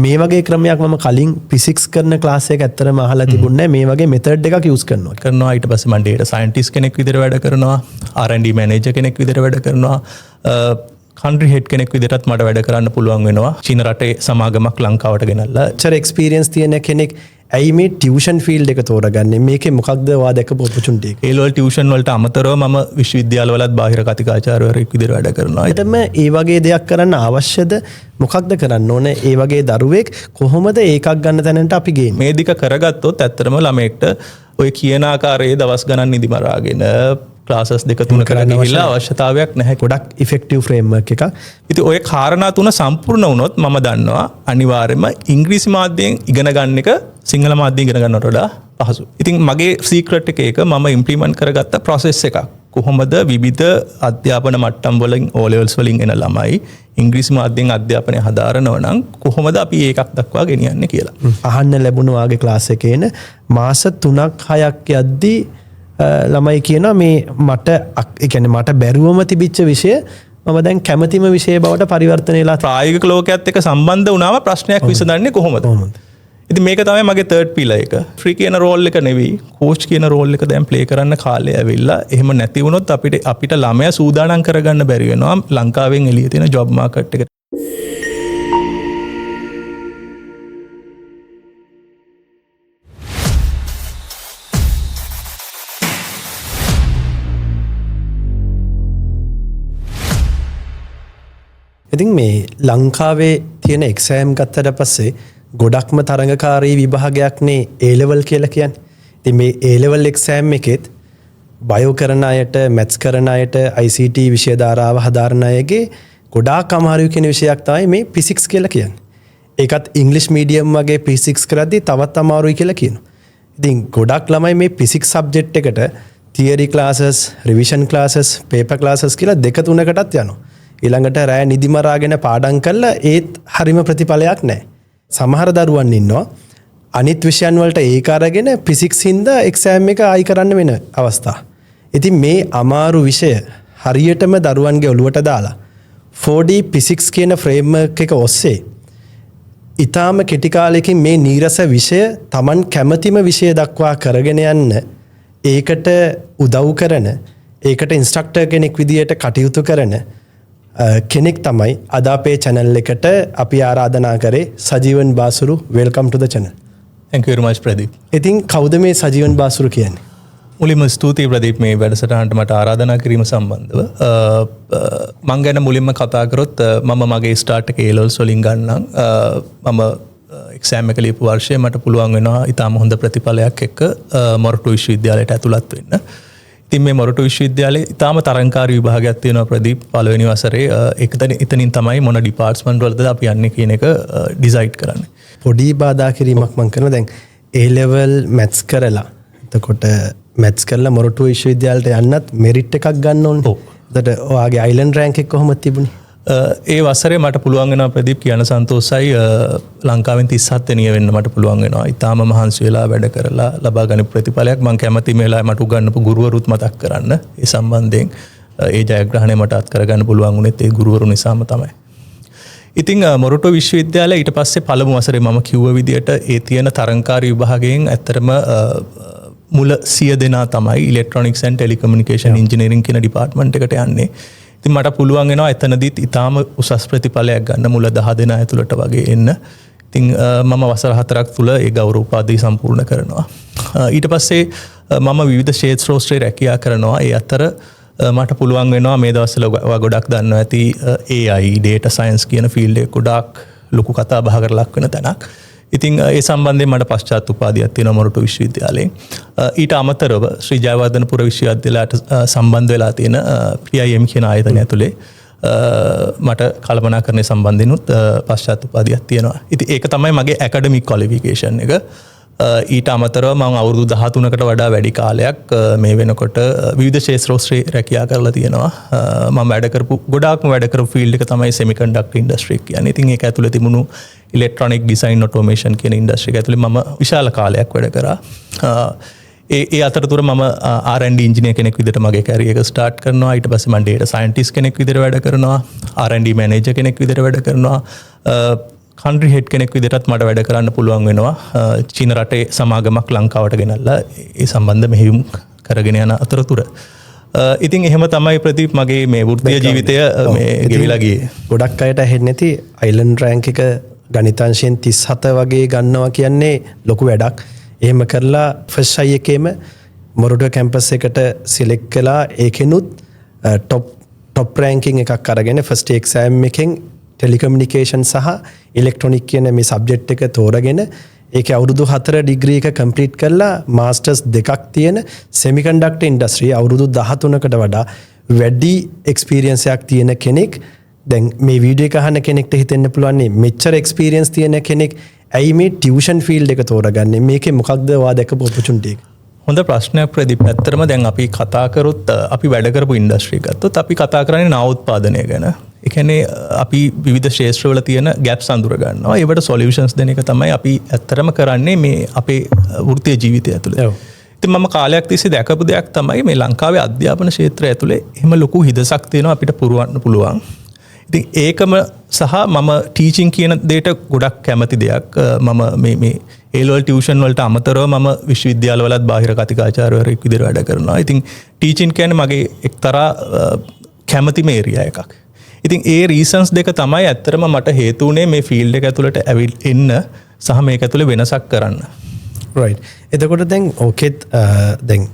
මේ වගේ ක්‍රමයක් මම කලින් ෆිසික්ස් කරන ක්ලාස් එක ඇත්තටම අහලා තිබුණේ නැහැ. මේ වගේ මෙතඩ් එකක් යූස් කරනවා. ඊට පස්සේ මම ඩේටා සයන්ටිස්ට් කෙනෙක් විදිහට වැඩ කරනවා. R&D මැනේජර් කෙනෙක් විදිහට වැඩ කරනවා. කන්ට්‍රි හෙඩ් කෙනෙක් විදිහටත් මට වැඩ කරන්න පුළුවන් වෙනවා. චීන රටේ සමාගමක් ලංකාවට ගෙනල්ලා. චර එක්ස්පීරියන්ස් තියෙන කෙනෙක් ඇයි මේ ටියුෂන් ෆීල්ඩ් එක තෝරගන්නේ? මේකේ මොකක්ද ඔයා දැකපු ඔපචුනිටි එක? ඒ ලෙවල් ටියුෂන් වලට අමතරව මම විශ්වවිද්‍යාලවලත් බාහිර කතිකාචාර්යවරයෙක් විදිහට වැඩ කරනවා. එතම ඒ වගේ දෙයක් කරන්න අවශ්‍යද? මොකක්ද කරන්න ඕනේ? ඒ වගේ දරුවෙක් කොහොමද ඒකක් ගන්න තැනට අපි ගේන්නේ? මේ දික කරගත්තොත් ඇත්තටම ළමයෙක්ට ඔය කියන ආකාරයේ දවස් ගණන් නිදි මරාගෙන ක්ලාසස් 2-3 කරන්න ගිහිල්ලා අවශ්‍යතාවයක් නැහැ. ගොඩක් ඉෆෙක්ටිව් ෆ්‍රේම්වර්ක් එකක්. ඉතින් ඔය කාරණා තුන සම්පූර්ණ වුණොත් මම දන්නවා අනිවාර්යයෙන්ම ඉංග්‍රීසි මාධ්‍යයෙන් ඉගෙන ගන්න එක සිංහල මාධ්‍යයෙන් ඉගෙන ගන්නවට වඩා පහසුයි. ඉතින් මගේ සීක්‍රට් එක මම ඉම්ප්ලිමන්ට් කරගත්ත ප්‍රොසෙස් එකක්. කොහොමද විවිධ අධ්‍යාපන මට්ටම් වලින් O levels වලින් එන ළමයි ඉංග්‍රීසි මාධ්‍යයෙන් අධ්‍යාපනය හදාරනවා නම් කොහොමද අපි ඒකක් දක්වා ගෙනියන්නේ කියලා. අහන්න ලැබුණා වාගේ ක්ලාස් එකේන මාස 3-6ක් යද්දී ළමයි කියනවා මේ මට ඒ කියන්නේ මට බැරුවම තිබිච්ච විෂය මම දැන් කැමැතිම විෂය බවට පරිවර්තනය වෙලා ප්‍රායෝගික ලෝකයේත් එක්ක සම්බන්ධ වුණාම ප්‍රශ්නයක් විසඳන්නේ කොහොමද? ඉතින් මේක තමයි මගේ තර්ඩ් පිලර් එක. ෆ්‍රී කියන රෝල් එක නෙවෙයි, කෝච් කියන රෝල් එක දැන් ප්ලේ කරන්න කාලය ඇවිල්ලා. එහෙම නැති වුණොත් අපිට ළමයා සූදානම් කරගන්න බැරි වෙනවා ලංකාවෙන් එළිය තියෙන ජොබ් මාකට් එකට. ඉතින් මේ ලංකාවේ තියෙන එක්සෑම් ගත්තට පස්සේ ගොඩක්ම තරඟකාරී විභාගයක්නේ A level කියලා කියන්නේ. ඉතින් මේ A level එක්සෑම් එකෙත් බයෝ කරන අයට, මැත්ස් කරන අයට, ICT විෂය ධාරාව හදාරන අයගේ ගොඩාක් අමාරු කියන විෂයක් තමයි මේ ෆිසික්ස් කියලා කියන්නේ. ඒකත් ඉංග්‍රීසි මීඩියම් වගේ ෆිසික්ස් කරද්දී තවත් අමාරුයි කියලා කියනවා. ඉතින් ගොඩක් ළමයි මේ ෆිසික්ස් සබ්ජෙක්ට් එකට theory classes, revision classes, paper classes කියලා 2-3කටත් යනවා. ඊළඟට රෑ නිදි මරාගෙන පාඩම් කළා ඒත් හරිම ප්‍රතිඵලයක් නැහැ. සමහර දරුවන් ඉන්නවා අනිත් විෂයන් වලට ඒක අරගෙන ෆිසික්ස් හින්දා එක්සෑම් එක ආයි කරන්න වෙන අවස්ථා. ඉතින් මේ අමාරු විෂය හරියටම දරුවන්ගේ ඔළුවට දාලා 4D ෆිසික්ස් කියන ෆ්‍රේම්වර්ක් එක ඔස්සේ ඊටාම කෙටි කාලයකින් මේ නීරස විෂය Taman කැමැතිම විෂය දක්වා කරගෙන යන්න ඒකට උදව් කරන ඒකට ඉන්ස්ට්‍රක්ටර් කෙනෙක් විදියට කටයුතු කරන කෙනෙක් තමයි අද අපේ channel එකට අපි ආරාධනා කරේ සජීවන් බාසුරු. welcome to the channel. thank you very much Pradeep. ඉතින් කවුද මේ සජීවන් බාසුරු කියන්නේ? මුලින්ම ස්තුතියි ප්‍රදීප් මේ වැඩසටහනට මට ආරාධනා කිරීම සම්බන්ධව. මම ගැන මුලින්ම කතා කරොත් මම මගේ ස්ටාර්ට් එක A levels වලින් ගන්නම්. මම එක්සෑම් එක ලියපු වර්ෂයේ මට පුළුවන් වෙනවා ඊටාම හොඳ ප්‍රතිඵලයක් එක්ක මොරටු විශ්වවිද්‍යාලයට ඇතුළත් වෙන්න. ඉතින් මේ මොරටු විශ්වවිද්‍යාලයේ ඊටාම තරංකාරී විභාගයක් තියෙනවා ප්‍රදීප්. පළවෙනි වසරේ එතනින් තමයි මොන ඩිපාර්ට්මන්ට් වලද අපි යන්නේ කියන එක ඩිසයිඩ් කරන්නේ. පොඩි බාධා කිරීමක් මම කරනවා. දැන් A level maths කරලා එතකොට maths කරලා මොරටු විශ්වවිද්‍යාලයට යන්නත් මෙරිට් එකක් ගන්න ඕනේ. එතකොට ඔයාගේ අයිලන්ඩ් රෑන්ක් එක කොහොමද තිබුණේ? ඒ වසරේ මට පුළුවන් වෙනවා ප්‍රදීප් කියන සන්තෝෂයි ලංකාවෙන් 37 වෙනිය වෙන්න මට පුළුවන් වෙනවා. ඊටාම මහන්සි වෙලා වැඩ කරලා ලබා ගන්න ප්‍රතිඵලයක් මම කැමැති මේ වෙලාවේ මට උගන්වපු ගුරුවරුත් මතක් කරන්න. ඒ සම්බන්ධයෙන් ඒ ජයග්‍රහණය මට අත් කරගන්න පුළුවන් වුණෙත් ඒ ගුරුවරු නිසාම තමයි. ඉතින් මොරටු විශ්වවිද්‍යාලයේ ඊට පස්සේ පළමු වසරේ මම කිව්ව විදිහට ඒ තියෙන තරංකාරී විභාගයෙන් ඇත්තටම මුල 100 දෙනා තමයි ඉලෙක්ට්‍රොනික්ස් ඇන්ඩ් ටෙලිකමියුනිකේෂන් ඉන්ජිනියරින් කියන ඩිපාර්ට්මන්ට් එකට යන්නේ. ඉතින් මට පුළුවන් වෙනවා එතනදිත් ඊටාම උසස් ප්‍රතිඵලයක් ගන්න මුල 10 දෙනා ඇතුළට වගේ එන්න. ඉතින් මම වසර 4ක් තුල ඒ ගෞරව උපාධිය සම්පූර්ණ කරනවා. ඊට පස්සේ මම විවිධ ක්ෂේත්‍ර ඔස්සේ රැකියා කරනවා. ඒ අතර මට පුළුවන් වෙනවා මේ දවස්වල ගොඩක් දන්නවා ඇති AI data science කියන ෆීල්ඩ් එක ගොඩක් ලොකු කතා බහකට ලක් වෙන තැනක්. ඉතින් ඒ සම්බන්ධයෙන් මට පශ්චාත් උපාධියක් තියෙනවා මොරටු විශ්වවිද්‍යාලයෙන්. ඊට අමතරව ශ්‍රී ජයවර්ධනපුර විශ්වවිද්‍යාලයට සම්බන්ධ වෙලා තියෙන PIM කියන ආයතනය ඇතුලේ මට කළමනාකරණය සම්බන්ධිනුත් පශ්චාත් උපාධියක් තියෙනවා. ඉතින් ඒක තමයි මගේ ඇකඩමික් ක්වොලිෆිකේෂන් එක. ඊට අමතරව මම අවුරුදු 13කට වඩා වැඩි කාලයක් මේ වෙනකොට විවිධ ක්ෂේත්‍ර ඔස්සේ රැකියා කරලා තියෙනවා. මම ගොඩාක්ම වැඩ කරපු ෆීල්ඩ් එක තමයි semiconductor industry කියන්නේ. ඉතින් ඒක ඇතුලේ තිබුණු electronic design automation කියන industry එක ඇතුලේ මම විශාල කාලයක් වැඩ කරා. ඒ අතරතුර මම R&D engineer කෙනෙක් විදිහට මගේ කැරියර් එක ස්ටාර්ට් කරනවා. ඊට පස්සේ මම data scientist කෙනෙක් විදිහට වැඩ කරනවා. R&D manager කෙනෙක් විදිහට වැඩ කරනවා. කන්ට්‍රි හෙඩ් කෙනෙක් විදිහටත් මට වැඩ කරන්න පුළුවන් වෙනවා. චීන රටේ සමාගමක් ලංකාවට ගෙනල්ලා ඒ සම්බන්ධ මෙහෙයුම් කරගෙන යන අතරතුර. ඉතින් එහෙම තමයි ප්‍රදීප් මගේ මේ වෘත්තීය ජීවිතය මේ ගෙවිලා ගියේ. ගොඩක් අයට ඇහෙන්නේ නැති අයිලන්ඩ් රෑන්ක් එක ගණිතාංශයෙන් 37 වගේ ගන්නවා කියන්නේ ලොකු වැඩක්. එහෙම කරලා ෆස්ට් අයි එකේම මොරටුව කැම්පස් එකට සිලෙක්ට් කළා. ඒකෙනුත් ටොප් රෑන්කින් එකක් අරගෙන ෆස්ට් එක්සෑම් එකෙන් ටෙලිකමියුනිකේෂන් සහ ඉලෙක්ට්‍රොනික් කියන මේ සබ්ජෙක්ට් එක තෝරගෙන ඒකේ අවුරුදු 4 ඩිග්‍රී එක කම්ප්ලීට් කරලා මාස්ටර්ස් දෙකක් තියෙන සෙමිකන්ඩක්ටර් ඉන්ඩස්ට්‍රිය අවුරුදු 13කට වඩා වැඩි එක්ස්පීරියන්ස් එකක් තියෙන කෙනෙක්. දැන් මේ වීඩියෝ එක අහන කෙනෙක්ට හිතෙන්න පුළුවන් මෙච්චර එක්ස්පීරියන්ස් තියෙන කෙනෙක් ඇයි මේ ටියුෂන් ෆීල්ඩ් එක තෝරගන්නේ? මේකේ මොකක්ද ඔයා දැකපු ඔපචුනිටි එක? හොඳ ප්‍රශ්නයක් ප්‍රදීප්. ඇත්තටම දැන් අපි කතා කරොත් අපි වැඩ කරපු ඉන්ඩස්ට්‍රි ගත්තොත් අපි කතා කරන්නේ නවෝත්පාදනය ගැන. ඒ කියන්නේ අපි විවිධ ක්ෂේත්‍රවල තියෙන ගැප්ස් අඳුර ගන්නවා. ඒවට සොලියුෂන්ස් දෙන එක තමයි අපි ඇත්තටම කරන්නේ මේ අපේ වෘත්තීය ජීවිතය ඇතුළේ. ඉතින් මම කාලයක් තිස්සේ දැකපු දෙයක් තමයි මේ ලංකාවේ අධ්‍යාපන ක්ෂේත්‍රය ඇතුළේ එහෙම ලොකු හිදසක් තියෙනවා අපිට පුරවන්න පුළුවන්. ඉතින් ඒකම සහ මම ටීචින් කියන දෙයට ගොඩක් කැමති දෙයක්. මම මේ A-level ටියුෂන් වලට අමතරව මම විශ්වවිද්‍යාලවලත් බාහිර කතිකාචාර්යවරයෙක් විදිහට වැඩ කරනවා. ඉතින් ටීචින් කියන්නේ මගේ එක්තරා කැමතිම ඒරියා එකක්. ඉතින් ඒ රීසන්ස් දෙක තමයි ඇත්තටම මට හේතු වුණේ මේ ෆීල්ඩ් එක ඇතුළට එන්න සහ මේක ඇතුළේ වෙනසක් කරන්න. රයිට්. එතකොට දැන් ඕකෙත් දැන්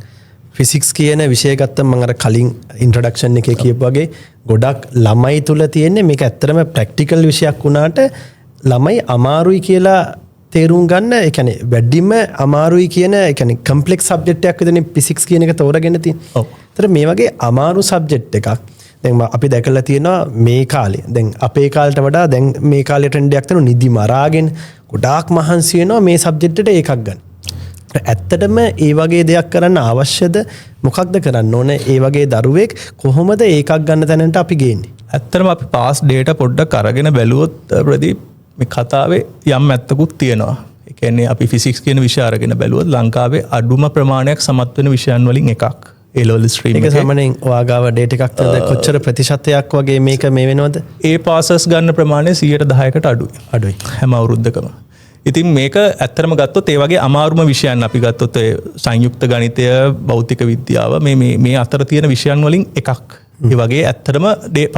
ෆිසික්ස් කියන විෂය ගත්තම මම අර කලින් ඉන්ට්‍රොඩක්ෂන් එකේ කියපු වගේ ගොඩක් ළමයි තුල තියෙන්නේ මේක ඇත්තටම ප්‍රැක්ටිකල් විෂයක් වුණාට ළමයි අමාරුයි කියලා තේරුම් ගන්න. ඒ කියන්නේ වැඩිම අමාරුයි කියන ඒ කියන්නේ කම්ප්ලෙක්ස් සබ්ජෙක්ට් එකක් විතරනේ ෆිසික්ස් කියන එක තෝරගෙන තියෙන්නේ. ඔව්. ඒතර මේ වගේ අමාරු සබ්ජෙක්ට් එකක් දැන් අපි දැකලා තියෙනවා මේ කාලේ. දැන් අපේ කාලයට වඩා දැන් මේ කාලේ ට්‍රෙන්ඩ් එකක් තියෙනවා නිදි මරාගෙන ගොඩාක් මහන්සි වෙනවා මේ සබ්ජෙක්ට් එකට එකක් ගන්න. ඇත්තටම ඒ වගේ දෙයක් කරන්න අවශ්‍යද? මොකක්ද කරන්න ඕන? ඒ වගේ දරුවෙක් කොහොමද ඒකක් ගන්න තැනට අපි ගේන්නේ? ඇත්තටම අපි පාස් ඩේටා පොඩ්ඩක් අරගෙන බැලුවොත් ප්‍රදීප් මේ කතාවේ යම් ඇත්තකුත් තියෙනවා. ඒ කියන්නේ අපි ෆිසික්ස් කියන විෂය අරගෙන බැලුවොත් ලංකාවේ අඩුම ප්‍රමාණයක් සමත් වෙන විෂයන් වලින් එකක්. A-level stream එක සාමාන්‍යයෙන් ඔයාගාව ඩේටා එකක් තියෙනද කොච්චර ප්‍රතිශතයක් වගේ මේක මේ වෙනවද? A passes ගන්න ප්‍රමාණය 110කට අඩුයි හැම අවුරුද්දකම. ඉතින් මේක ඇත්තටම ගත්තොත් ඒ වගේ අමාරුම විෂයන් අපි ගත්තොත් සංයුක්ත ගණිතය, භෞතික විද්‍යාව මේ අතර තියෙන විෂයන් වලින් එකක්. ඒ වගේ ඇත්තටම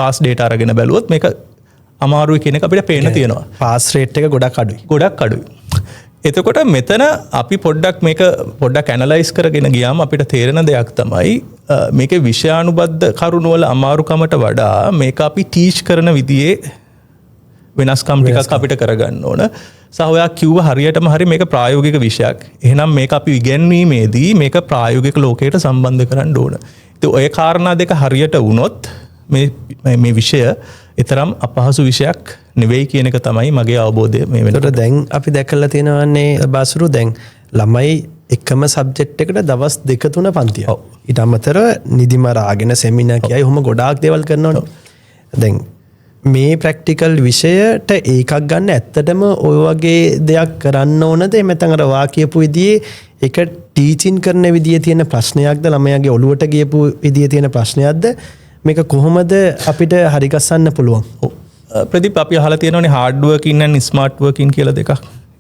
පාස් ඩේටා අරගෙන බැලුවොත් මේක අමාරුයි කියන එක අපිට පේන්න තියෙනවා. පාස් රේට් එක ගොඩක් අඩුයි. එතකොට මෙතන අපි පොඩ්ඩක් ඇනලයිස් කරගෙන ගියාම අපිට තේරෙන දෙයක් තමයි මේකේ විෂයානුබද්ධ කරුණු වල අමාරුකමට වඩා මේක අපි ටීච් කරන විදිහේ වෙනස්කම් ටිකක් අපිට කරගන්න ඕන. සහ ඔයා කිව්ව හරියටම හරි මේක ප්‍රායෝගික විෂයක්. එහෙනම් මේක අපි ඉගෙනීමේදී මේක ප්‍රායෝගික ලෝකයට සම්බන්ධ කරන්න ඕන. ඉතින් ඔය කාරණා දෙක හරියට වුණොත් මේ විෂය ඊතරම් අපහසු විෂයක් නෙවෙයි කියන එක තමයි මගේ අවබෝධය මේ වෙනකොට. දැන් අපි දැකලා තියෙනවානේ බාසුරු දැන් ළමයි එකම සබ්ජෙක්ට් එකට දවස් 2-3 පන්තියක්. ඊට අමතරව නිදිමරාගෙන සෙමිනාර් කියයි ඔහොම ගොඩාක් දේවල් කරනවනේ. දැන් මේ ප්‍රැක්ටිකල් විෂයට ඒකක් ගන්න ඇත්තටම ඔය වගේ දෙයක් කරන්න ඕනද? එමෙතන අර වා කියපු විදිහේ ඒක ටීචින් කරන විදිහේ තියෙන ප්‍රශ්නයක්ද? ළමයාගේ ඔළුවට ගියපු විදිහේ තියෙන ප්‍රශ්නයක්ද? මේක කොහොමද අපිට හරි ගස්සන්න පුළුවන්? ප්‍රදීප් අපි අහලා තියෙනවානේ hard working and smart working කියලා දෙකක්.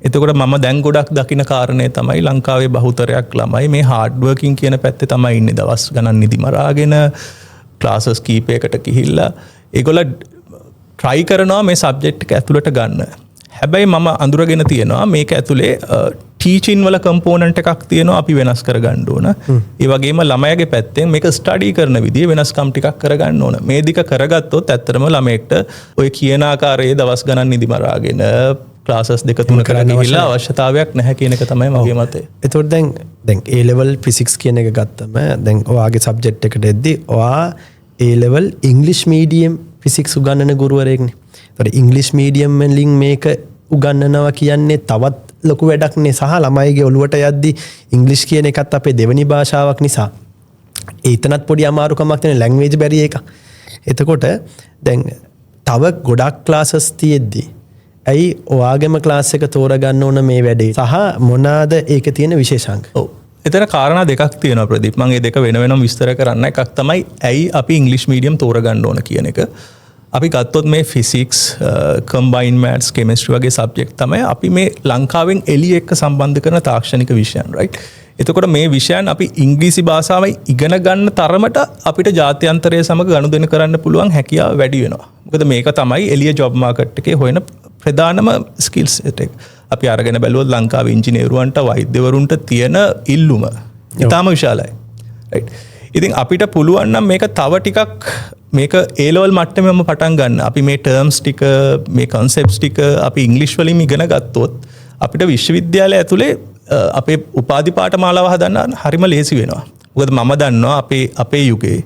එතකොට මම දැන් ගොඩක් දකින කාරණේ තමයි ලංකාවේ බහුතරයක් ළමයි මේ හાર્ඩ් වර්කින් කියන පැත්තේ තමයි ඉන්නේ. දවස් ගණන් නිදි මරාගෙන ක්ලාසස් කීපයකට ගිහිල්ලා ඒගොල්ලෝ try කරනවා මේ සබ්ජෙක්ට් එක ඇතුළට ගන්න. හැබැයි මම අඳුරගෙන තියෙනවා මේක ඇතුලේ ටීචින් වල කම්පෝනන්ට් එකක් තියෙනවා අපි වෙනස් කරගන්න ඕන. ඒ වගේම ළමයාගේ පැත්තෙන් මේක ස්ටඩි කරන විදිය වෙනස්කම් ටිකක් කරගන්න ඕන. මේ දෙක කරගත්තොත් ඇත්තටම ළමයෙක්ට ඔය කියන ආකාරයේ දවස් ගණන් නිදි මරාගෙන ක්ලාසස් 2-3 කරගෙන ගිහිල්ලා අවශ්‍යතාවයක් නැහැ කියන එක තමයි මගේ මතය. එතකොට දැන් A-level physics කියන එක ගත්තම දැන් ඔයාගේ සබ්ජෙක්ට් එකට එද්දි ඔයා A-level English medium physics උගන්වන ගුරුවරයෙක්නේ. ඒතකොට English medium වලින් මේක උගන්වනවා කියන්නේ තවත් ලොකු වැඩක්නේ. සහ ළමයිගේ ඔළුවට යද්දි ඉංග්‍රීසි කියන එකත් අපේ දෙවෙනි භාෂාවක් නිසා ඒතනත් පොඩි අමාරුකමක් තියෙන ලැන්ග්වේජ් බැරියර් එක. එතකොට දැන් තව ගොඩක් ක්ලාසස් තියෙද්දි ඇයි ඔයාගේම ක්ලාස් එක තෝරගන්න ඕන මේ වැඩේ? සහ මොනවාද ඒකේ තියෙන විශේෂාංග? ඔව්. එතන කාරණා දෙකක් තියෙනවා ප්‍රදීප්. මම මේ දෙක වෙන වෙනම විස්තර කරන්න. එකක් තමයි ඇයි අපි ඉංග්‍රීසි මීඩියම් තෝරගන්න ඕන කියන එක. අපි ගත්තොත් මේ ෆිසික්ස් කම්බයින් මෑට්ස් කෙමිස්ට්‍රි වගේ සබ්ජෙක්ට් තමයි අපි මේ ලංකාවෙන් එළිය එක්ක සම්බන්ධ කරන තාක්ෂණික විෂයන් රයිට්. එතකොට මේ විෂයන් අපි ඉංග්‍රීසි භාෂාව ඉගෙන ගන්න තරමට අපිට ජාත්‍යන්තරය සමග ගනුදෙනු කරන්න පුළුවන් හැකියාව වැඩි වෙනවා. මොකද මේක තමයි එළිය ජොබ් මාකට් එකේ හොයන ප්‍රධානම ස්කිල්ස් එක. අපි අරගෙන බැලුවොත් ලංකාවේ ඉංජිනේරුවන්ට වෛද්‍යවරුන්ට තියෙන ඉල්ලුම ඉතාම විශාලයි. රයිට්. ඉතින් අපිට පුළුවන් නම් මේක තව ටිකක් මේක A-level මට්ටමෙම පටන් ගන්න. අපි මේ ටර්ම්ස් ටික මේ කන්සෙප්ට්ස් ටික අපි ඉංග්‍රීසි වලින් ඉගෙන ගත්තොත් අපිට විශ්වවිද්‍යාලය ඇතුලේ අපේ උපාධි පාඨමාලාව හදන්න හරිම ලේසි වෙනවා. මොකද මම දන්නවා අපේ යුගයේ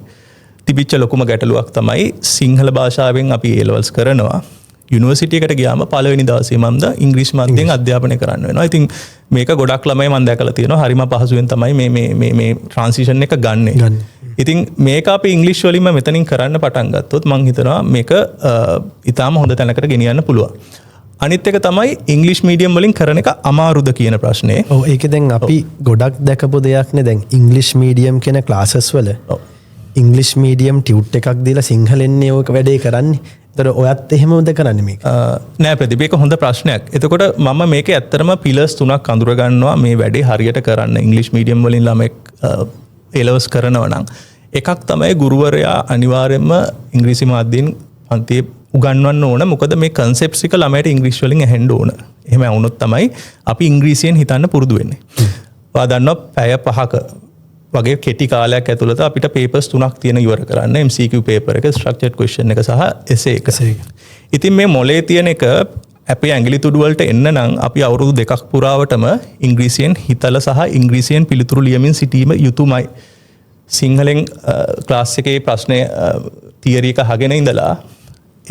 තිබිච්ච ලොකුම ගැටලුවක් තමයි සිංහල භාෂාවෙන් අපි A-levels කරනවා. යුනිවර්සිටි එකට ගියාම පළවෙනි දවසේ මම ඉංග්‍රීසි මාධ්‍යයෙන් අධ්‍යාපනය කරන්න වෙනවා. ඉතින් මේක ගොඩක් ළමයි මම දැකලා තියෙනවා හරිම පහසුවෙන් තමයි මේ ට්‍රාන්සිෂන් එක ගන්නෙ. ඉතින් මේක අපි ඉංග්‍රීසි වලින්ම මෙතනින් කරන්න පටන් ගත්තොත් මම හිතනවා මේක ඊටාම හොඳ තැනකට ගෙනියන්න පුළුවන්. අනිත් එක තමයි ඉංග්‍රීසි මීඩියම් වලින් කරන එක අමාරුද කියන ප්‍රශ්නේ. ඔව් ඒක දැන් අපි ගොඩක් දැකපු දෙයක් නේ දැන් ඉංග්‍රීසි මීඩියම් කියන ක්ලාසස් වල ඉංග්‍රීසි මීඩියම් ටියුට් එකක් දීලා සිංහලෙන්නේ ඔක වැඩේ කරන්නේ. ඒතර ඔයත් එහෙමද කරන්නේ මේක? නෑ ප්‍රදීප ඒක හොඳ ප්‍රශ්නයක්. එතකොට මම මේකේ ඇත්තටම පිලර්ස් 3ක් අඳුර ගන්නවා මේ වැඩේ හරියට කරන්න ඉංග්‍රීසි මීඩියම් වලින් ළමෙක් A-levels කරනවා නම් එකක් තමයි ගුරුවරයා අනිවාර්යයෙන්ම ඉංග්‍රීසි මාධ්‍යයෙන් පන්තියේ උගන්වන්න ඕන. මොකද මේ කන්සෙප්ට්ස් එක ළමයට ඉංග්‍රීසි වලින් ඇහෙන්න ඕන. එහෙම වුණොත් තමයි අපි ඉංග්‍රීසියෙන් හිතන්න පුරුදු වෙන්නේ. ඔයා දන්නවා පැය 5ක වගේ කෙටි කාලයක් ඇතුළත අපිට පේපර්ස් 3ක් තියෙන ඉවර කරන්න. MCQ පේපර් එක, ස්ට්‍රක්චර්ඩ් ක්වෙස්චන් එක සහ essay එක. ඉතින් මේ මොලේ තියෙන එක අපේ ඇඟිලි තුඩු වලට එන්න නම් අපි අවුරුදු 2ක් පුරාවටම ඉංග්‍රීසියෙන් හිතලා සහ ඉංග්‍රීසියෙන් පිළිතුරු ලියමින් සිටීම යුතුයමයි. සිංහලෙන් ක්ලාස් එකේ ප්‍රශ්නය තියරි එක අහගෙන ඉඳලා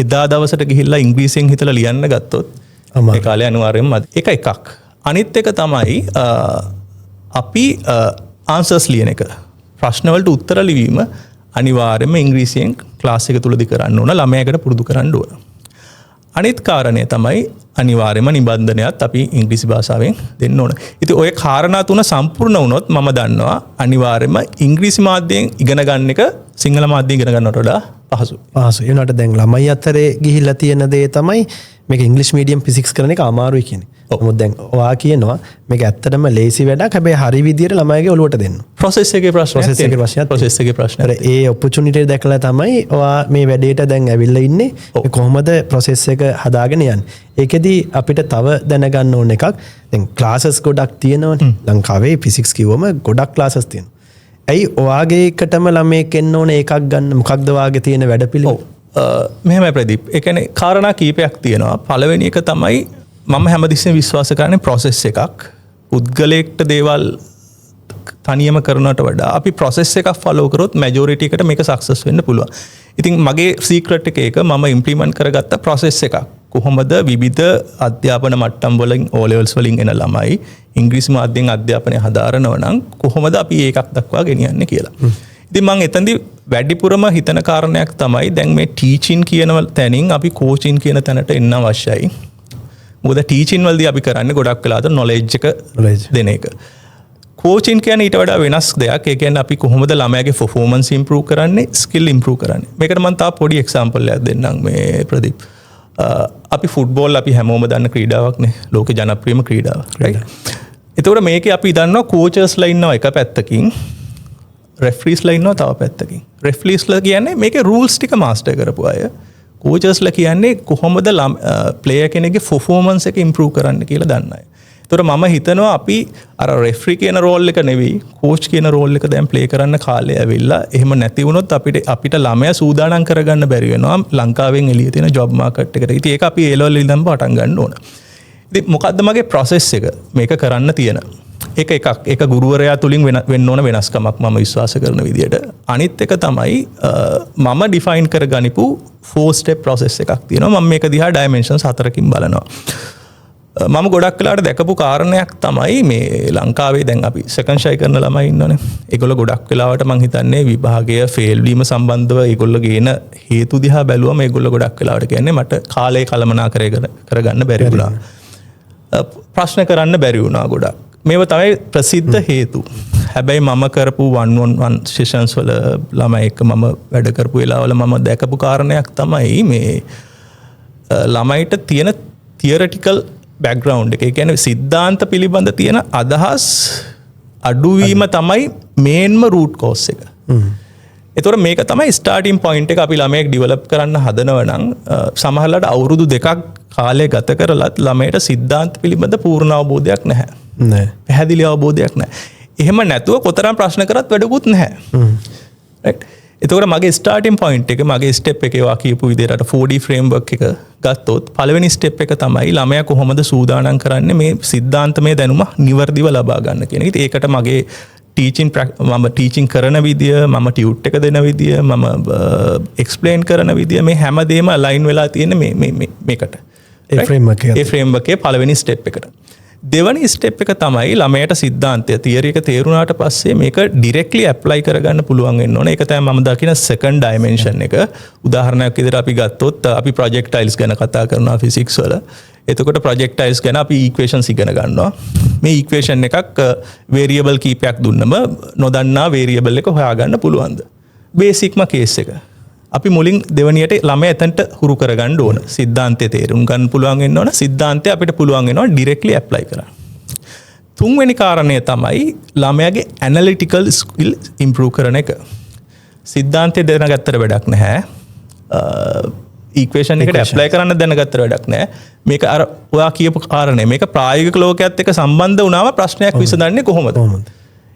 එදා දවසට ගිහිල්ලා ඉංග්‍රීසියෙන් හිතලා ලියන්න ගත්තොත් ඒ කාලේ අනිවාර්යයෙන්ම ඒක එකක්. අනිත් එක තමයි අපි ආන්සර්ස් ලියන එක. ප්‍රශ්න වලට උත්තර ලිවීම අනිවාර්යයෙන්ම ඉංග්‍රීසියෙන් ක්ලාස් එක තුලදී කරන්න ඕන. ළමයාකට පුරුදු කරන්න ඕන. අනිත් කාරණය තමයි අනිවාර්යයෙන්ම නිබන්ධනයත් අපි ඉංග්‍රීසි භාෂාවෙන් දෙන්න ඕන. ඉතින් ওই කාරණා තුන සම්පූර්ණ වුණොත් මම දන්නවා අනිවාර්යයෙන්ම ඉංග්‍රීසි මාධ්‍යයෙන් ඉගෙන ගන්න එක සිංහල මාධ්‍යයෙන් ඉගෙන ගන්නවට වඩා පහසුයි. පහසුයි. ඒනට දැන් ළමයි අතරේ ගිහිල්ලා තියෙන දේ තමයි මේක ඉංග්‍රීසි මීඩියම් ෆිසික්ස් කරන එක අමාරුයි කියන්නේ. නමුත් දැන් ඔයා කියනවා මේක ඇත්තටම ලේසි වැඩක්. හැබැයි හරි විදියට ළමයිගේ ඔලුවට දෙන්න. ප්‍රොසෙස් එකේ ප්‍රශ්නයක්. ඒ ඔපචුනිටි දැකලා තමයි ඔයා මේ වැඩේට දැන් ඇවිල්ලා ඉන්නේ. කොහොමද ප්‍රොසෙස් එක හදාගෙන යන්නේ. ඒකෙදි අපිට තව දැනගන්න ඕන එකක් දැන් ක්ලාසස් ගොඩක් තියෙනවනේ. ලංකාවේ ෆිසික්ස් කිව්වම ගොඩක් ක්ලාසස් තියෙනවා. ඇයි ඔයාගේ එකටම ළමයෙක් එන්න ඕන එකක් ගන්න මොකක්ද වාගේ තියෙන වැඩපිළිවෙල? මෙහෙමයි ප්‍රදීප්. ඒ කියන්නේ කාරණා කීපයක් තියෙනවා. පළවෙනි එක තමයි මම හැමතිස්සෙම විශ්වාස කරන්නේ ප්‍රොසෙස් එකක්. පුද්ගලයෙක්ට දේවල් තනියම කරනවට වඩා අපි ප්‍රොසෙස් එකක් ෆලෝ කරොත් මැජොරිටි එකට මේක සක්සස් වෙන්න පුළුවන්. ඉතින් මගේ සීක්‍රට් එක මම ඉම්ප්ලිමන්ට් කරගත්ත ප්‍රොසෙස් එකක්. කොහොමද විවිධ අධ්‍යාපන මට්ටම් වලින් O levels වලින් එන ළමයි ඉංග්‍රීසි මාධ්‍යයෙන් අධ්‍යාපනය හදාරනවා නම් කොහොමද අපි ඒකක් දක්වා ගෙනියන්නේ කියලා. ඉතින් මම එතනදී වැඩිපුරම හිතන කාරණයක් තමයි දැන් මේ ටීචින් කියන තැනින් අපි කෝචින් කියන තැනට එන්න අවශ්‍යයි. මොකද ටීචින් වලදී අපි කරන්නේ ගොඩක් වෙලාවට නොලෙජ් එක දෙන එක. කෝචින් කියන්නේ ඊට වඩා වෙනස් දෙයක්. ඒ කියන්නේ අපි කොහොමද ළමයාගේ performance improve කරන්නේ, skill improve කරන්නේ. මේකට මම තා පොඩි example එකක් දෙන්නම් මේ ප්‍රදීප්. අපි ෆුට්බෝල් අපි හැමෝම දන්න ක්‍රීඩාවක් නේ. ලෝක ජනප්‍රියම ක්‍රීඩාව. right. එතකොට මේකේ අපි දන්නවා කෝචර්ස්ලා ඉන්නවා එක පැත්තකින්, රෙෆරීස්ලා ඉන්නවා තව පැත්තකින්. රෙෆරීස්ලා කියන්නේ මේකේ රූල්ස් ටික මාස්ටර් කරපු අය. කෝචර්ස්ලා කියන්නේ කොහොමද ප්ලේයර් කෙනෙක්ගේ performance එක improve කරන්න කියලා දන්න අය. ඒතකොට මම හිතනවා අපි අර රෙෆරි කියන රෝල් එක නෙවෙයි කෝච් කියන රෝල් එක දැන් ප්ලේ කරන්න කාලය ඇවිල්ලා. එහෙම නැති වුණොත් අපිට ළමයා සූදානම් කරගන්න බැරි වෙනවා ලංකාවෙන් එළිය තියෙන ජොබ් මාකට් එකට. ඉතින් ඒක අපි A level ඉඳන් පටන් ගන්න ඕන. ඉතින් මොකද්ද මගේ process එක? මේක කරන්න තියෙන එක ගුරුවරයා තුලින් වෙන්න ඕන වෙනස්කමක් මම විශ්වාස කරන විදියට. අනිත් එක තමයි මම ඩිෆයින් කරගනිපු 4 step process එකක් තියෙනවා. මම මේක දිහා dimensions 4කින් බලනවා. මම ගොඩක් වෙලාවට දැකපු කාරණයක් තමයි මේ ලංකාවේ දැන් අපි සෙකන්ඩ් ෂයි කරන ළමයි ඉන්නවනේ. ඒගොල්ලෝ ගොඩක් වෙලාවට මම හිතන්නේ විභාගය ෆේල් වීම සම්බන්ධව ඒගොල්ලෝ ගේන හේතු දිහා බැලුවම ඒගොල්ලෝ ගොඩක් වෙලාවට කියන්නේ මට කාලය කළමනාකරණය කරගන්න බැරි වුණා. ප්‍රශ්න කරන්න බැරි වුණා ගොඩක්. මේව තමයි ප්‍රසිද්ධ හේතු. හැබැයි මම කරපු 1-on-1 sessions වල ළමයි එක්ක මම වැඩ කරපු වෙලාවල මම දැකපු කාරණයක් තමයි මේ ළමයිට තියෙන theoretical background එක. ඒ කියන්නේ සිද්ධාන්ත පිළිබඳ තියෙන අදහස් අඩුවීම තමයි මේන්ම root cause එක. එතකොට මේක තමයි ස්ටාර්ටින් පොයින්ට් එක අපි ළමයෙක් ඩිවෙලොප් කරන්න හදනව නම් සමහරවිට අවුරුදු 2ක් කාලය ගත කරලත් ළමයට සිද්ධාන්ත පිළිබඳ පූර්ණ අවබෝධයක් නැහැ. නෑ. පැහැදිලි අවබෝධයක් නැහැ. එහෙම නැතුව කොතරම් ප්‍රශ්න කරත් වැඩකුත් නැහැ. රයිට්. එතකොට මගේ ස්ටාර්ටින් පොයින්ට් එක මගේ ස්ටෙප් එකේ වා කියපු විදිහට 4D ෆ්‍රේම්වර්ක් එක ගත්තොත් පළවෙනි ස්ටෙප් එක තමයි ළමයා කොහොමද සූදානම් කරන්නේ මේ සිද්ධාන්තමය දැනුම නිවර්දිව ලබා ගන්න කියන එක. ඒකට මගේ මම ටීචින් කරන විදිය, මම ටියුට් එක දෙන විදිය, මම එක්ස්ප්ලේන් කරන විදිය මේ හැමදේම අලයින් වෙලා තියෙන මේකට. ඒ ෆ්‍රේම්වර්ක් එක. ඒ ෆ්‍රේම්වර්ක් එකේ පළවෙනි ස්ටෙප් එකට. දෙවනි ස්ටෙප් එක තමයි ළමයට සිද්ධාන්තය තියරි එක තේරුණාට පස්සේ මේක ඩිරෙක්ට්ලි ඇප්ලයි කරගන්න පුළුවන් වෙන්න ඕනේ. ඒක තමයි මම දකින සෙකන්ඩ් ඩයිමෙන්ෂන් එක. උදාහරණයක් විදිහට අපි ගත්තොත් අපි ප්‍රොජෙක්ටයිල්ස් ගැන කතා කරනවා ෆිසික්ස් වල. එතකොට ප්‍රොජෙක්ටයිල්ස් ගැන අපි ඉක්වේෂන්ස් ඉගෙන ගන්නවා. මේ ඉක්වේෂන් එකක් වේරියබල් කීපයක් දුන්නම නොදන්නා වේරියබල් එක හොයාගන්න පුළුවන්ද? බේසික්ම කේස් එක. අපි මුලින් දෙවනියට ළමයා එතනට හුරු කරගන්න ඕන. සිද්ධාන්තය තේරුම් ගන්න පුළුවන් වෙන්න ඕන. සිද්ධාන්තය අපිට පුළුවන් වෙනවා ඩිරෙක්ට්ලි ඇප්ලයි කරන්න. තුන්වෙනි කාරණය තමයි ළමයාගේ ඇනලිටිකල් ස්කිල් ඉම්ප්‍රූව් කරන එක. සිද්ධාන්තය දැනගත්තට වැඩක් නැහැ. ඉක්වේෂන් එකට ඇප්ලයි කරන්න දැනගත්තට වැඩක් නැහැ. මේක අර ඔයා කියපු කාරණේ මේක ප්‍රායෝගික ලෝකයේත් එක්ක සම්බන්ධ වුණාම ප්‍රශ්නයක් විසඳන්නේ කොහොමද?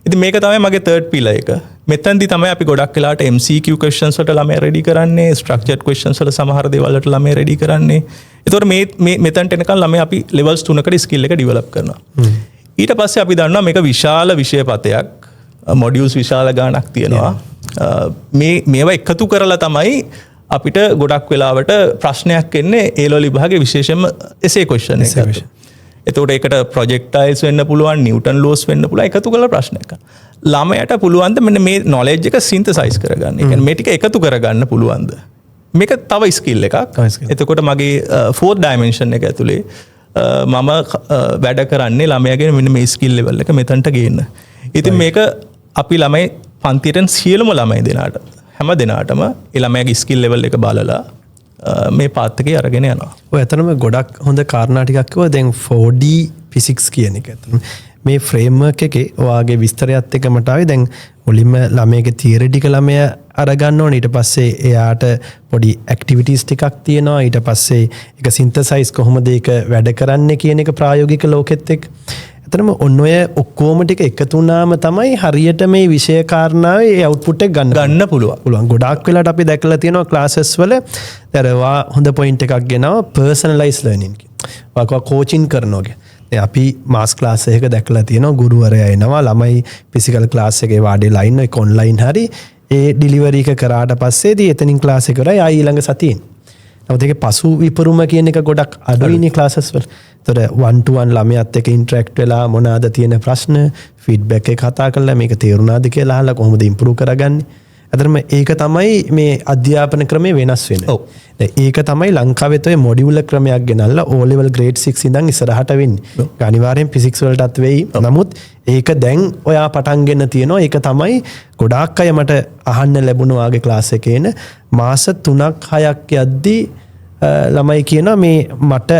ඉතින් මේක තමයි මගේ third pillar එක. මෙතනදී තමයි අපි ගොඩක් වෙලාවට MCQ questions වලට ළමයා ready කරන්නේ, structured questions වල සමහර දේවල් වලට ළමයා ready කරන්නේ. ඒතකොට මේ මෙතනට එනකන් ළමයා අපි levels 3කට skill එක develop කරනවා. ඊට පස්සේ අපි දන්නවා මේක විශාල විෂය පතයක්, modules විශාල ගාණක් තියෙනවා. මේවා එකතු කරලා තමයි අපිට ගොඩක් වෙලාවට ප්‍රශ්නයක් එන්නේ A level විභාගයේ විශේෂයෙන්ම essay question එකකට. එතකොට ඒකට ප්‍රොජෙක්ටයිල්ස් වෙන්න පුළුවන්, නිව්ටන් ලෝස් වෙන්න පුළුවන්, එකතු කරලා ප්‍රශ්නයක්. ළමයට පුළුවන් ද මෙන්න මේ knowledge එක synthesize කරගන්න. ඒ කියන්නේ මේ ටික එකතු කරගන්න පුළුවන්ද? මේක තව ස්කිල් එකක්. එතකොට මගේ fourth dimension එක ඇතුලේ මම වැඩ කරන්නේ ළමයාගේ මෙන්න මේ ස්කිල් level එක මෙතනට ගේන්න. ඉතින් මේක අපි ළමයි පන්තියෙන් සියලුම ළමයි දෙනාට හැම දෙනාටම ඒ ළමයාගේ ස්කිල් level එක බලලා මේ පාත් එකේ අරගෙන යනවා. ඔය ඇත්තටම ගොඩක් හොඳ කාරණා ටිකක් කිව්වා. දැන් 4D ෆිසික්ස් කියන එක ඇත්තටම මේ ෆ්‍රේම්වර්ක් එකේ ඔයාගේ විස්තරයත් එක්ක මට ආවේ දැන් මුලින්ම ළමයාගේ තියරිටිකල් ළමයා අරගන්න ඕනේ. ඊට පස්සේ එයාට පොඩි ඇක්ටිවිටීස් ටිකක් තියෙනවා. ඊට පස්සේ ඒක සින්තසයිස් කොහොමද ඒක වැඩ කරන්නේ කියන එක ප්‍රායෝගික ලෝකෙත් එක්ක. ඇත්තටම ඔන්න ඔය ඔක්කොම ටික එකතු වුණාම තමයි හරියට මේ විෂය කාරණාවේ ඒ අවුට්පුට් එක ගන්න පුළුවන්. ගොඩාක් වෙලාවට අපි දැකලා තියෙනවා ක්ලාසස් වල දරවා හොඳ පොයින්ට් එකක් ගෙනවා පර්සනලයිස් ලර්නින් කියන. වාකවා කෝචින් කරනවා කියන. දැන් අපි මාස් ක්ලාස් එකක දැකලා තියෙනවා ගුරුවරයා එනවා ළමයි ෆිසිකල් ක්ලාස් එකේ වාඩිලා ඉන්න එක ඔන්ලයින් හරි ඒ ඩිලිවරි එක කරාට පස්සේදී එතනින් ක්ලාස් එක කරා ආයි ඊළඟ සතියෙන්. නමුත් ඒකේ පසු විපරුම කියන එක ගොඩක් අඩුයිනේ ක්ලාසස් වල. ඒතර 1-to-1 ළමයාත් එක්ක ඉන්ටරැක්ට් වෙලා මොනවාද තියෙන ප්‍රශ්න ෆීඩ්බැක් එක කතා කරලා මේක තේරුණාද කියලා අහලා කොහොමද ඉම්ප්‍රූව් කරගන්නේ. අතරම ඒක තමයි මේ අධ්‍යාපන ක්‍රමය වෙනස් වෙන්නේ. ඒක තමයි ලංකාවෙත් ඔය මොඩියුලර් ක්‍රමයක් ගෙනල්ලා O level grade 6 ඉඳන් ඉස්සරහට වෙන්නේ. අනිවාර්යෙන් ෆිසික්ස් වලටත් වෙයි. නමුත් ඒක දැන් ඔයා පටන් ගෙන තියෙනවා. ඒක තමයි ගොඩාක් අය මට අහන්න ලැබුණා ආගේ ක්ලාස් එකේන මාස 3-6ක් යද්දී ළමයි කියනවා මේ මට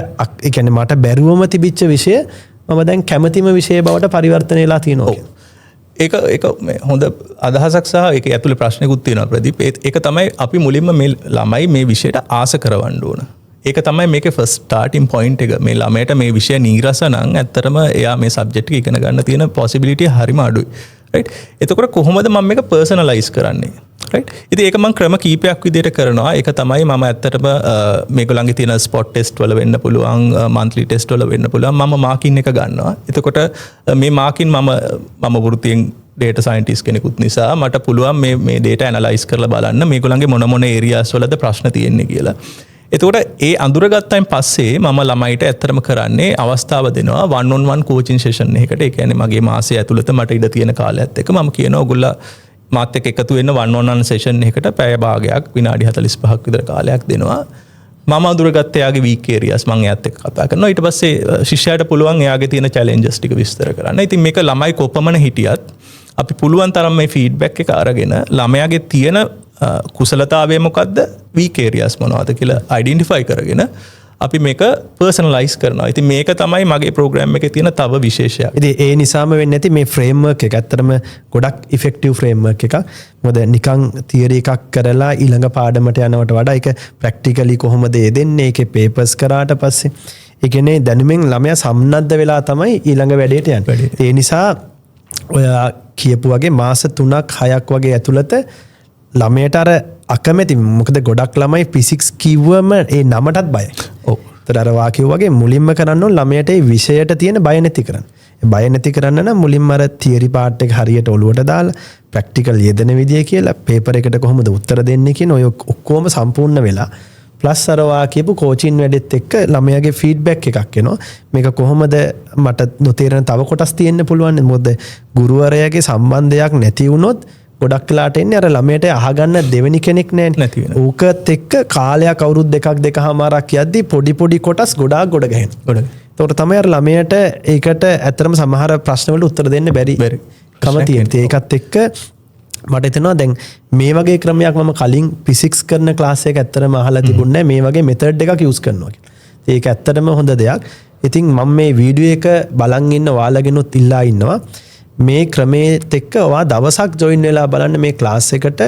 ඒ කියන්නේ මට බැරුවම තිබිච්ච විෂය මම දැන් කැමැතිම විෂය බවට පරිවර්තනය වෙලා තියෙනවා කියලා. ඒක හොඳ අදහසක් සහ ඒක ඇතුළේ ප්‍රශ්නකුත් තියෙනවා ප්‍රදීප්. ඒක තමයි අපි මුලින්ම මේ ළමයි මේ විෂයට ආස කරවන්න ඕන. ඒක තමයි මේකේ ෆස්ට් ස්ටාර්ටින් පොයින්ට් එක. මේ ළමයට මේ විෂය නීරස නම් ඇත්තටම එයා මේ සබ්ජෙක්ට් එක ඉගෙන ගන්න තියෙන පොසිබිලිටි හරිම අඩුයි. රයිට්. එතකොට කොහොමද මම මේක පර්සනලයිස් කරන්නේ? රයිට්. ඉතින් ඒක මම ක්‍රම කීපයක් විදිහට කරනවා. ඒක තමයි මම ඇත්තටම මේගොල්ලන්ගේ තියෙන ස්පොට් ටෙස්ට් වල වෙන්න පුළුවන්, මන්ත්ලි ටෙස්ට් වල වෙන්න පුළුවන්. මම මාකින් එක ගන්නවා. එතකොට මේ මාකින් මම වෘත්තියෙන් data scientist කෙනෙකුත් නිසා මට පුළුවන් මේ data analyze කරලා බලන්න මේගොල්ලන්ගේ මොන areas වලද ප්‍රශ්න තියෙන්නේ කියලා. එතකොට ඒ අඳුරගත්තයින් පස්සේ මම ළමයිට ඇත්තටම කරන්නේ අවස්ථාව දෙනවා 1-on-1 coaching session එකකට. ඒ කියන්නේ මගේ මාසය ඇතුළත මට ඉඩ තියෙන කාලයත් එක්ක මම කියනවා ඔයගොල්ලෝ මාත් එක්ක එකතු වෙන්න 1-on-1 session එකකට පැය භාගයක් විනාඩි 45ක් විතර කාලයක් දෙනවා. මම අඳුරගත්ත එයාගේ weak areas මම එයාත් එක්ක කතා කරනවා. ඊට පස්සේ ශිෂ්‍යයාට පුළුවන් එයාගේ තියෙන challenges ටික විස්තර කරන්න. ඉතින් මේක ළමයි කොපමණ හිටියත් අපි පුළුවන් තරම් මේ ෆීඩ්බැක් එක අරගෙන ළමයාගේ තියෙන කුසලතාවය මොකක්ද වීක් ඒරියාස් මොනවද කියලා අයිඩෙන්ටිෆයි කරගෙන අපි මේක පර්සනලයිස් කරනවා. ඉතින් මේක තමයි මගේ ප්‍රෝග්‍රෑම් එකේ තියෙන තව විශේෂයක්. ඉතින් ඒ නිසාම වෙන්නේ නැති මේ ෆ්‍රේම්වර්ක් එක ඇත්තටම ගොඩක් ඉෆෙක්ටිව් ෆ්‍රේම්වර්ක් එකක්. මොකද නිකන් තියරි එකක් කරලා ඊළඟ පාඩමට යනවට වඩා ඒක ප්‍රැක්ටිකලි කොහොමද දෙන්නේ? ඒකේ පේපර්ස් කරාට පස්සේ ඒ කියන්නේ දැනුමින් ළමයා සම්නද්ධ වෙලා තමයි ඊළඟ වැඩේට යන්නේ. ඒ නිසා ඔයා කියපු වගේ මාස 3ක් 6ක් වගේ ඇතුළත ළමයට අර අකමැති මොකද ගොඩක් ළමයි ෆිසික්ස් කිව්වම ඒ නමටත් බයයි. ඔව්. ඒතර අර වාකිය වගේ මුලින්ම කරන්න ඕන ළමයට ඒ විෂයට තියෙන බය නැති කරන්න. ඒ බය නැති කරන්න නම් මුලින්ම අර තියරි පාර්ට් එක හරියට ඔලුවට දාලා ප්‍රැක්ටිකල් යෙදෙන විදිය කියලා පේපර් එකට කොහොමද උත්තර දෙන්නේ කියන ඔය ඔක්කොම සම්පූර්ණ වෙලා ප්ලස් අර වාකියපු කෝචින් වැඩෙත් එක්ක ළමයාගේ ෆීඩ්බැක් එකක් එනවා. මේක කොහොමද මට නොතේරෙන තව කොටස් තියෙන්න පුළුවන්. මොකද ගුරුවරයාගේ සම්බන්ධයක් නැති වුණොත් ගොඩක් වෙලාට එන්නේ අර ළමයට අහගන්න දෙවෙනි කෙනෙක් නැති වෙන. ඌකත් එක්ක කාලයක් අවුරුදු දෙකමාරක් යද්දි පොඩි කොටස් ගොඩාක් ගොඩ ගහනවා. ඒකට තමයි අර ළමයට ඒකට ඇත්තටම සමහර ප්‍රශ්න වලට උත්තර දෙන්න බැරි කම තියෙනවා. ඒකත් එක්ක මට හිතෙනවා දැන් මේ වගේ ක්‍රමයක් මම කලින් ෆිසික්ස් කරන ක්ලාස් එක ඇත්තටම අහලා තිබුණේ නැහැ. මේ වගේ මෙතඩ් එකක් යූස් කරනවා කියලා. ඒක ඇත්තටම හොඳ දෙයක්. ඉතින් මම මේ වීඩියෝ එක බලන් ඉන්න ඔයාලගෙනුත් ඉල්ලා ඉන්නවා. මේ ක්‍රමේත් එක්ක ඔයා දවසක් ජොයින් වෙලා බලන්න මේ ක්ලාස් එකට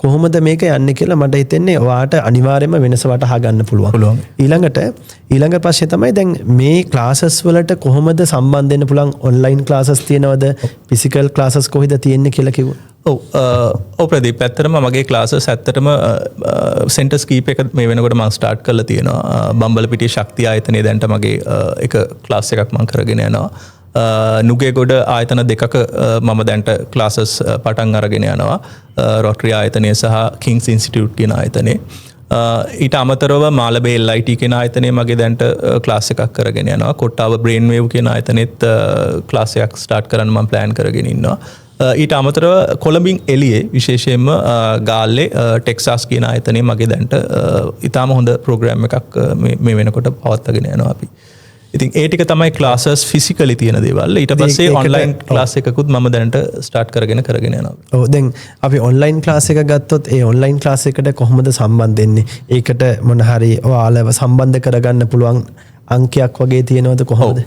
කොහොමද මේක යන්නේ කියලා මට හිතෙන්නේ ඔයාට අනිවාර්යයෙන්ම වෙනස වටහා ගන්න පුළුවන්. ඊළඟ ප්‍රශ්නේ තමයි දැන් මේ ක්ලාසස් වලට කොහොමද සම්බන්ධ වෙන්න පුළුවන්? ඔන්ලයින් ක්ලාසස් තියෙනවද? ෆිසිකල් ක්ලාසස් කොහෙද තියෙන්නේ කියලා කිව්වා. ඔව් ප්‍රදීප් ඇත්තටම මගේ ක්ලාසස් ඇත්තටම සෙන්ටර්ස් කීප එක මේ වෙනකොට මම ස්ටාර්ට් කරලා තියෙනවා. බම්බලපිටිය ශක්තිය ආයතනයේ දැන්ට මගේ එක ක්ලාස් එකක් මම කරගෙන යනවා. නුගේගොඩ ආයතන දෙකක මම දැන්ට ක්ලාසස් පටන් අරගෙන යනවා. රොටරි ආයතනය සහ කිංස් ඉන්ස්ටිටියුට් කියන ආයතනයේ. ඊට අමතරව මාළඹේ LIT කියන ආයතනයේ මගේ දැන්ට ක්ලාස් එකක් කරගෙන යනවා. කොට්ටාව බ්‍රේන් වේව් කියන ආයතනෙත් ක්ලාස් එකක් ස්ටාර්ට් කරන්න මම ප්ලෑන් කරගෙන ඉන්නවා. ඊට අමතරව කොළඹින් එළියේ විශේෂයෙන්ම ගාල්ලේ ටෙක්සාස් කියන ආයතනයේ මගේ දැන්ට ඉතාම හොඳ ප්‍රෝග්‍රෑම් එකක් මේ වෙනකොට පවත්වාගෙන යනවා අපි. ඉතින් ඒ ටික තමයි ක්ලාසස් ෆිසිකලි තියෙන දේවල්. ඊට පස්සේ ඔන්ලයින් ක්ලාස් එකකුත් මම දැනට ස්ටාර්ට් කරගෙන යනවා. ඔව් දැන් අපි ඔන්ලයින් ක්ලාස් එක ගත්තොත් ඒ ඔන්ලයින් ක්ලාස් එකට කොහොමද සම්බන්ධ වෙන්නේ? ඒකට මොන හරි ඔයාලව සම්බන්ධ කරගන්න පුළුවන් අංකයක් වගේ තියෙනවද කොහොමද?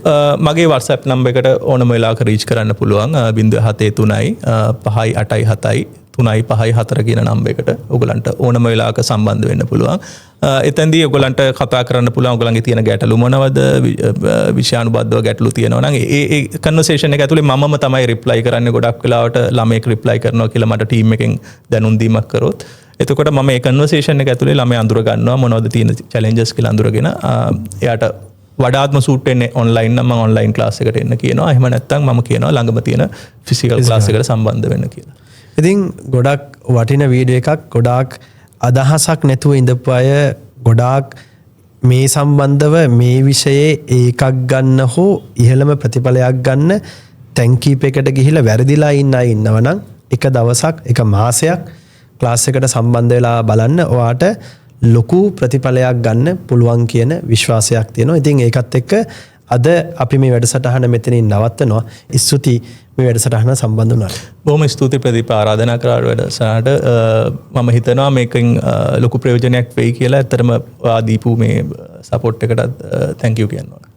මගේ WhatsApp නම්බර් එකට ඕනම වෙලාවක රීච් කරන්න පුළුවන් 073 587 354 කියන නම්බර් එකට ඔයගලන්ට ඕනම වෙලාවක සම්බන්ධ වෙන්න පුළුවන්. එතෙන්දී ඔයගලන්ට කතා කරන්න පුළුවන් ඔයගලන්ගේ තියෙන ගැටලු මොනවද විෂයානුබද්ධව ගැටලු තියෙනවා නම් ඒ කන්වර්සේෂන් එක ඇතුලේ මමම තමයි රිප්ලයි කරන්නේ. ගොඩක් වෙලාවට ළමයෙක් රිප්ලයි කරනවා කියලා මට ටීම් එකෙන් දැනුම් දීමක් කරොත් එතකොට මම මේ කන්වර්සේෂන් එක ඇතුලේ ළමයා අඳුර ගන්නවා මොනවද තියෙන චැලෙන්ජස් කියලා අඳුරගෙන එයාට වඩාත්ම සූට් වෙන්නේ ඔන්ලයින් නම් මම ඔන්ලයින් ක්ලාස් එකට එන්න කියනවා. එහෙම නැත්නම් මම කියනවා ළඟම තියෙන ෆිසිකල් ක්ලාස් එකට සම්බන්ධ වෙන්න කියලා. ඉතින් ගොඩක් වටින වීඩියෝ එකක් ගොඩාක් අදහසක් නැතුව ඉඳපු අය ගොඩාක් මේ සම්බන්ධව මේ විෂයේ ඒකක් ගන්න හෝ ඉහළම ප්‍රතිඵලයක් ගන්න තැන්කීප් එකට ගිහිල්ලා වැරදිලා ඉන්න අය ඉන්නවනම් එක දවසක් එක මාසයක් ක්ලාස් එකට සම්බන්ධ වෙලා බලන්න ඔයාට ලොකු ප්‍රතිඵලයක් ගන්න පුළුවන් කියන විශ්වාසයක් තියෙනවා. ඉතින් ඒකත් එක්ක අද අපි මේ වැඩසටහන මෙතනින් නවත්තනවා. ස්තුතියි මේ වැඩසටහන සම්බන්ධ වුණාට. බොහොම ස්තුතියි ප්‍රදීප ආරාධනා කරාට වැඩසටහනට. මම හිතනවා මේකෙන් ලොකු ප්‍රයෝජනයක් වෙයි කියලා. ඇත්තටම දීපු මේ සපෝට් එකටත් thank you කියනවා.